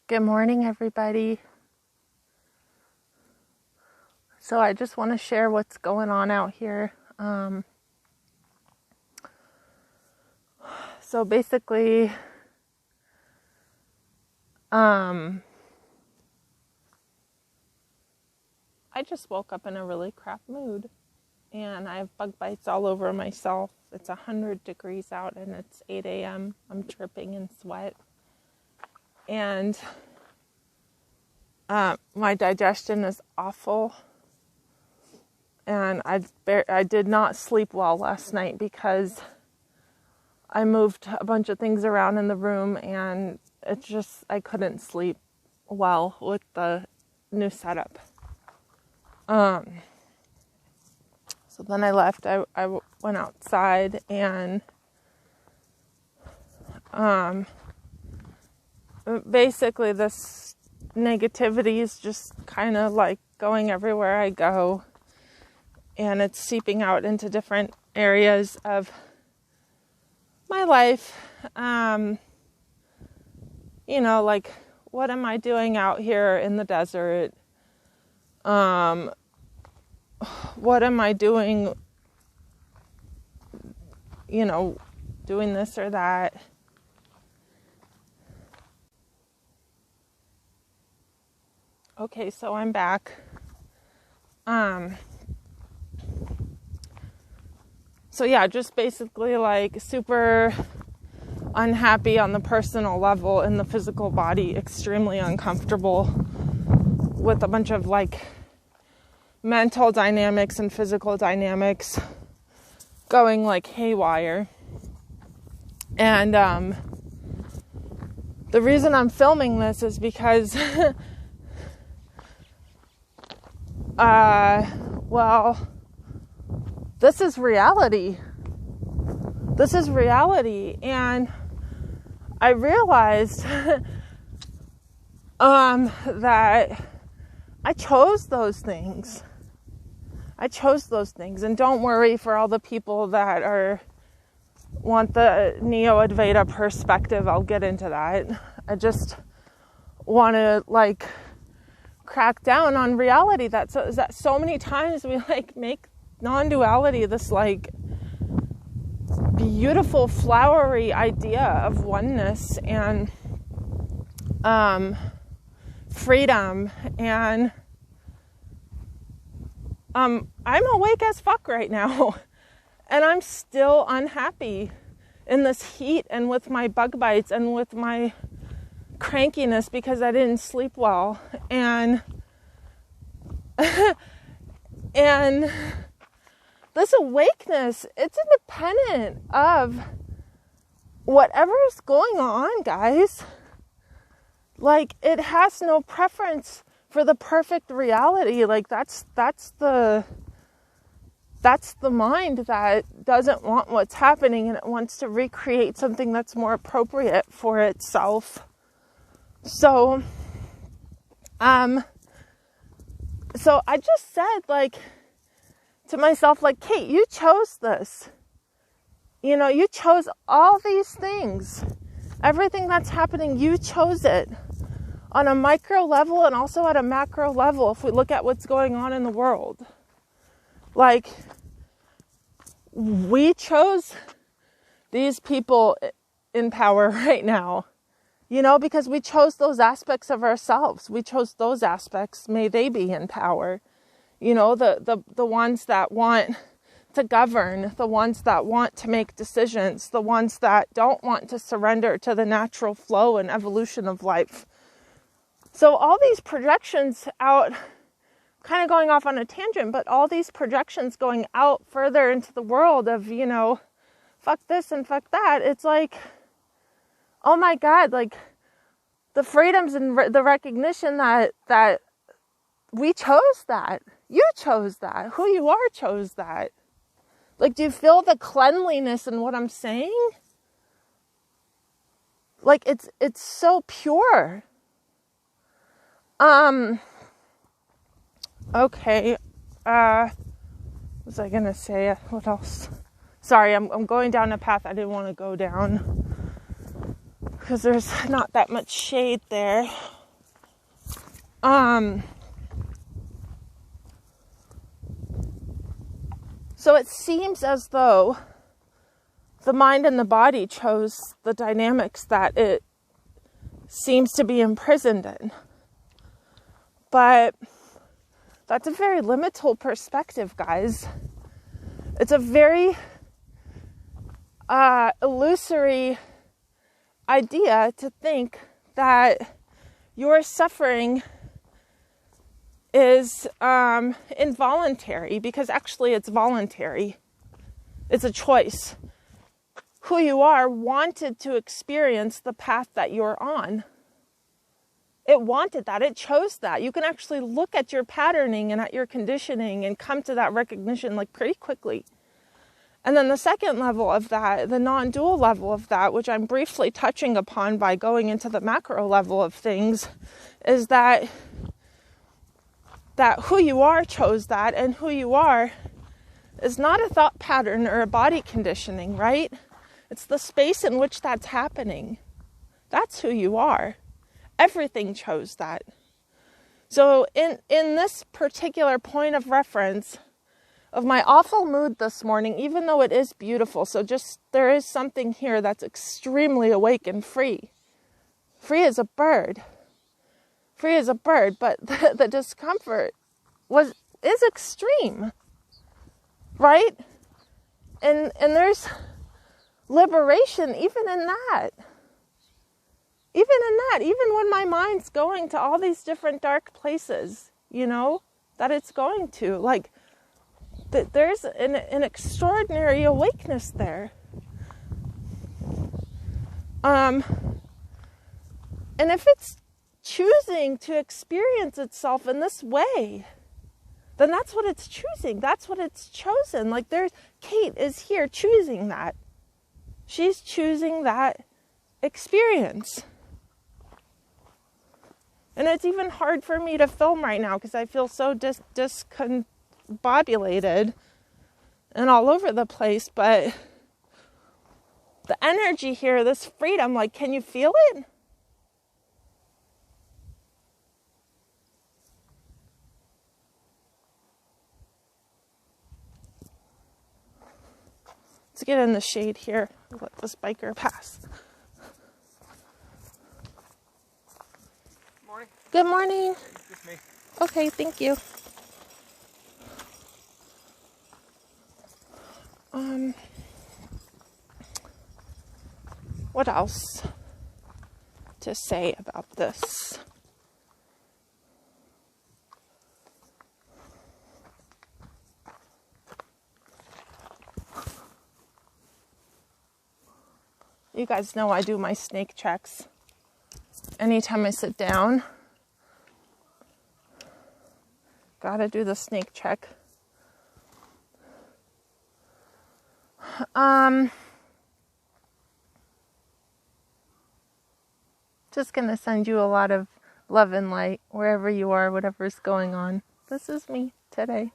Good morning, everybody. So I just want to share what's going on out here. So basically, I just woke up in a really crap mood, and I have bug bites all over myself. It's 100 degrees out, and it's 8 a.m. I'm dripping in sweat, and my digestion is awful. And I did not sleep well last night because I moved a bunch of things around in the room, and I couldn't sleep well with the new setup. So then I left. I went outside, and basically this negativity is just kind of like going everywhere I go. And it's seeping out into different areas of my life. Like, what am I doing out here in the desert? What am I doing, doing this or that? Okay, so I'm back. So yeah, just basically like super unhappy on the personal level, in the physical body, extremely uncomfortable with a bunch of like mental dynamics and physical dynamics going like haywire. And the reason I'm filming this is because this is reality. This is reality. And I realized that I chose those things. And don't worry for all the people that want the Neo-Advaita perspective. I'll get into that. I just want to crack down on reality that so many times we make non-duality this beautiful flowery idea of oneness and freedom, and I'm awake as fuck right now, and I'm still unhappy in this heat and with my bug bites and with my crankiness because I didn't sleep well, and this awakeness, it's independent of whatever is going on, guys. It has no preference for the perfect reality. That's the mind that doesn't want what's happening, and it wants to recreate something that's more appropriate for itself. So I just said, to myself, Kate, you chose this. You chose all these things. Everything that's happening, you chose it. On a micro level and also at a macro level, if we look at what's going on in the world. We chose these people in power right now. Because we chose those aspects of ourselves. We chose those aspects. May they be in power. The ones that want to govern, the ones that want to make decisions, the ones that don't want to surrender to the natural flow and evolution of life. So all these projections out, kind of going off on a tangent, but all these projections going out further into the world of, fuck this and fuck that. It's oh my God, the freedoms and the recognition that we chose that. You chose that. Who you are chose that. Do you feel the cleanliness in what I'm saying? It's so pure. Okay. What was I gonna say? What else? Sorry, I'm going down a path I didn't want to go down because there's not that much shade there. So it seems as though the mind and the body chose the dynamics that it seems to be imprisoned in. But that's a very limited perspective, guys. It's a very illusory idea to think that your suffering is involuntary, because actually it's voluntary. It's a choice. Who you are wanted to experience the path that you're on. It wanted that. It chose that. You can actually look at your patterning and at your conditioning and come to that recognition like pretty quickly. And then the second level of that, the non-dual level of that, which I'm briefly touching upon by going into the macro level of things, is that who you are chose that, and who you are is not a thought pattern or a body conditioning, right? It's the space in which that's happening. That's who you are. Everything chose that. So in this particular point of reference of my awful mood this morning, even though it is beautiful, so just there is something here that's extremely awake and free. Free as a bird. Free as a bird, but the discomfort is extreme. Right? And there's liberation even in that. Even when my mind's going to all these different dark places, that it's going to, like, there's an extraordinary awakeness there. And if it's choosing to experience itself in this way, then that's what it's choosing. That's what it's chosen. Like, Kate is here choosing that. She's choosing that experience. And it's even hard for me to film right now because I feel so discombobulated and all over the place. But the energy here, this freedom, like, can you feel it? Let's get in the shade here. Let this biker pass. Morning. Good morning. It's me. Okay, thank you. What else to say about this? You guys know I do my snake checks anytime I sit down. Gotta do the snake check. Just gonna send you a lot of love and light wherever you are, whatever's going on. This is me today.